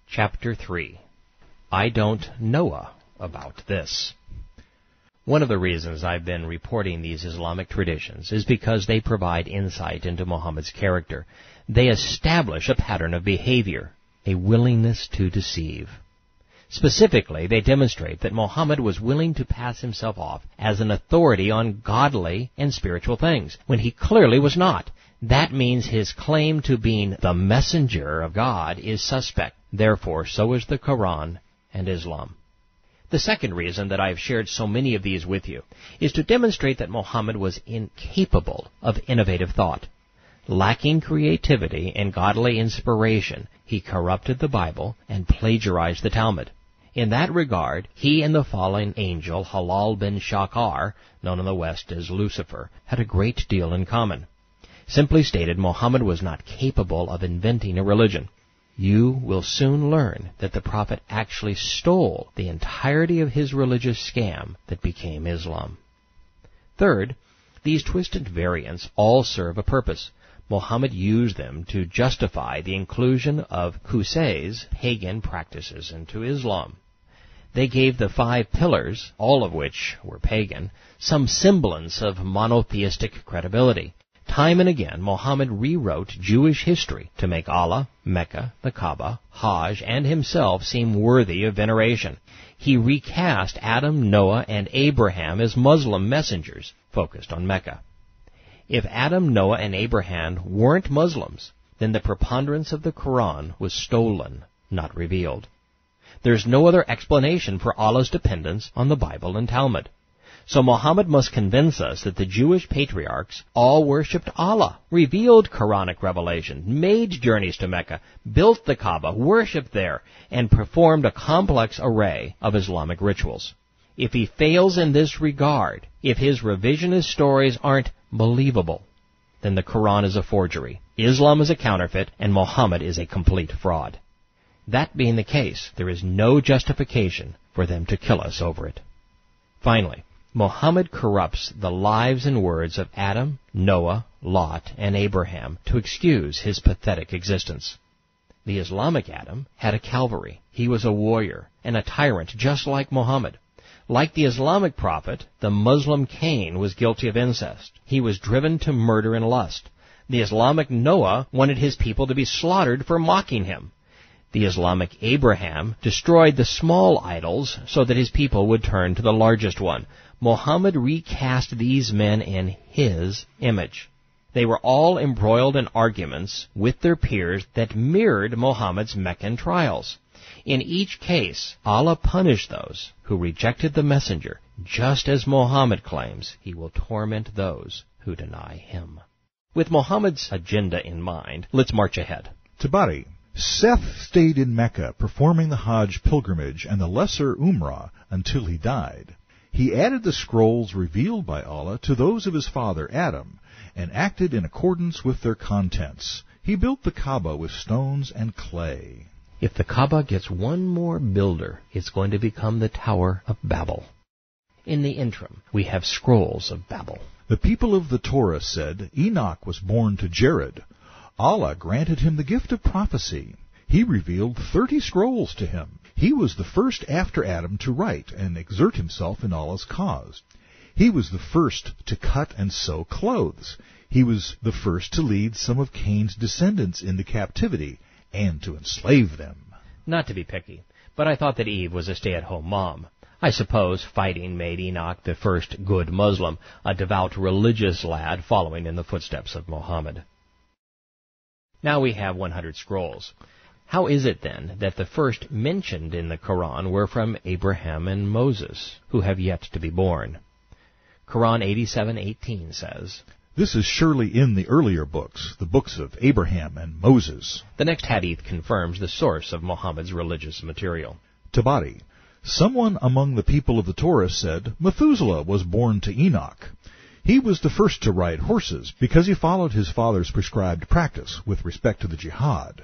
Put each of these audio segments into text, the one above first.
Chapter 3. I don't know about this. One of the reasons I've been reporting these Islamic traditions is because they provide insight into Muhammad's character. They establish a pattern of behavior, a willingness to deceive. Specifically, they demonstrate that Muhammad was willing to pass himself off as an authority on godly and spiritual things, when he clearly was not. That means his claim to being the messenger of God is suspect. Therefore, so is the Koran and Islam. The second reason that I have shared so many of these with you is to demonstrate that Muhammad was incapable of innovative thought. Lacking creativity and godly inspiration, he corrupted the Bible and plagiarized the Talmud. In that regard, he and the fallen angel Halal bin Shakar, known in the West as Lucifer, had a great deal in common. Simply stated, Muhammad was not capable of inventing a religion. You will soon learn that the prophet actually stole the entirety of his religious scam that became Islam. Third, these twisted variants all serve a purpose. Muhammad used them to justify the inclusion of Qusay's pagan practices into Islam. They gave the 5 pillars, all of which were pagan, some semblance of monotheistic credibility. Time and again, Muhammad rewrote Jewish history to make Allah, Mecca, the Kaaba, Hajj, and himself seem worthy of veneration. He recast Adam, Noah, and Abraham as Muslim messengers, focused on Mecca. If Adam, Noah, and Abraham weren't Muslims, then the preponderance of the Koran was stolen, not revealed. There's no other explanation for Allah's dependence on the Bible and Talmud. So Muhammad must convince us that the Jewish patriarchs all worshipped Allah, revealed Quranic revelation, made journeys to Mecca, built the Kaaba, worshipped there, and performed a complex array of Islamic rituals. If he fails in this regard, if his revisionist stories aren't believable, then the Quran is a forgery, Islam is a counterfeit, and Muhammad is a complete fraud. That being the case, there is no justification for them to kill us over it. Finally, Muhammad corrupts the lives and words of Adam, Noah, Lot, and Abraham to excuse his pathetic existence. The Islamic Adam had a cavalry. He was a warrior and a tyrant just like Muhammad. Like the Islamic prophet, the Muslim Cain was guilty of incest. He was driven to murder and lust. The Islamic Noah wanted his people to be slaughtered for mocking him. The Islamic Abraham destroyed the small idols so that his people would turn to the largest one. Muhammad recast these men in his image. They were all embroiled in arguments with their peers that mirrored Muhammad's Meccan trials. In each case, Allah punished those who rejected the messenger, just as Muhammad claims he will torment those who deny him. With Muhammad's agenda in mind, let's march ahead. Tabari. Seth stayed in Mecca performing the Hajj pilgrimage and the lesser Umrah until he died. He added the scrolls revealed by Allah to those of his father Adam and acted in accordance with their contents. He built the Kaaba with stones and clay. If the Kaaba gets one more builder, it's going to become the Tower of Babel. In the interim, we have scrolls of Babel. The people of the Torah said Enoch was born to Jared. Allah granted him the gift of prophecy. He revealed 30 scrolls to him. He was the first after Adam to write and exert himself in Allah's cause. He was the first to cut and sew clothes. He was the first to lead some of Cain's descendants into captivity and to enslave them. Not to be picky, but I thought that Eve was a stay-at-home mom. I suppose fighting made Enoch the first good Muslim, a devout religious lad following in the footsteps of Muhammad. Now we have 100 scrolls. How is it then that the first mentioned in the Quran were from Abraham and Moses, who have yet to be born? Quran 87:18 says, This is surely in the earlier books, the books of Abraham and Moses. The next hadith confirms the source of Muhammad's religious material. Tabari. Someone among the people of the Torah said, Methuselah was born to Enoch. He was the first to ride horses because he followed his father's prescribed practice with respect to the Jihad.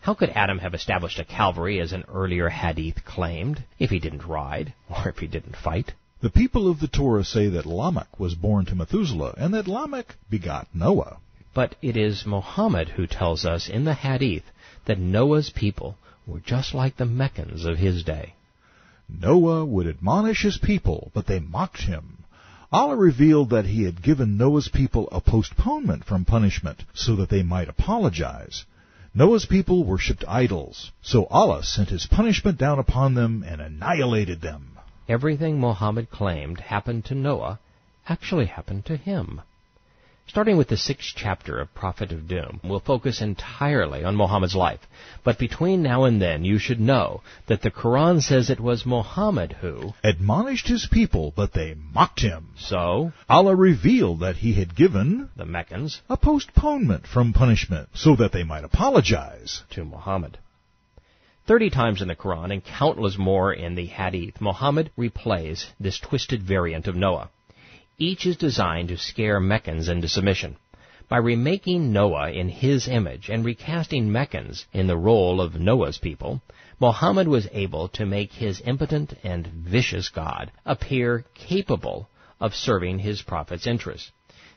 How could Adam have established a Calvary, as an earlier hadith claimed, if he didn't ride, or if he didn't fight? The people of the Torah say that Lamech was born to Methuselah, and that Lamech begot Noah. But it is Mohammad who tells us in the hadith that Noah's people were just like the Meccans of his day. Noah would admonish his people, but they mocked him. Allah revealed that he had given Noah's people a postponement from punishment, so that they might apologize. Noah's people worshipped idols, so Allah sent his punishment down upon them and annihilated them. Everything Mohammed claimed happened to Noah actually happened to him. Starting with the 6th chapter of Prophet of Doom, we'll focus entirely on Mohammed's life. But between now and then, you should know that the Koran says it was Mohammed who admonished his people, but they mocked him. So Allah revealed that he had given the Meccans a postponement from punishment, so that they might apologize to Mohammed. 30 times in the Quran and countless more in the Hadith, Mohammed replays this twisted variant of Noah. Each is designed to scare Meccans into submission. By remaking Noah in his image and recasting Meccans in the role of Noah's people, Mohammed was able to make his impotent and vicious God appear capable of serving his prophet's interests.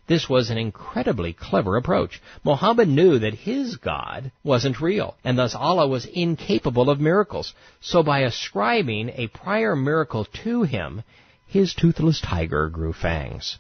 This was an incredibly clever approach. Mohammed knew that his God wasn't real, and thus Allah was incapable of miracles. So by ascribing a prior miracle to him, his toothless tiger grew fangs.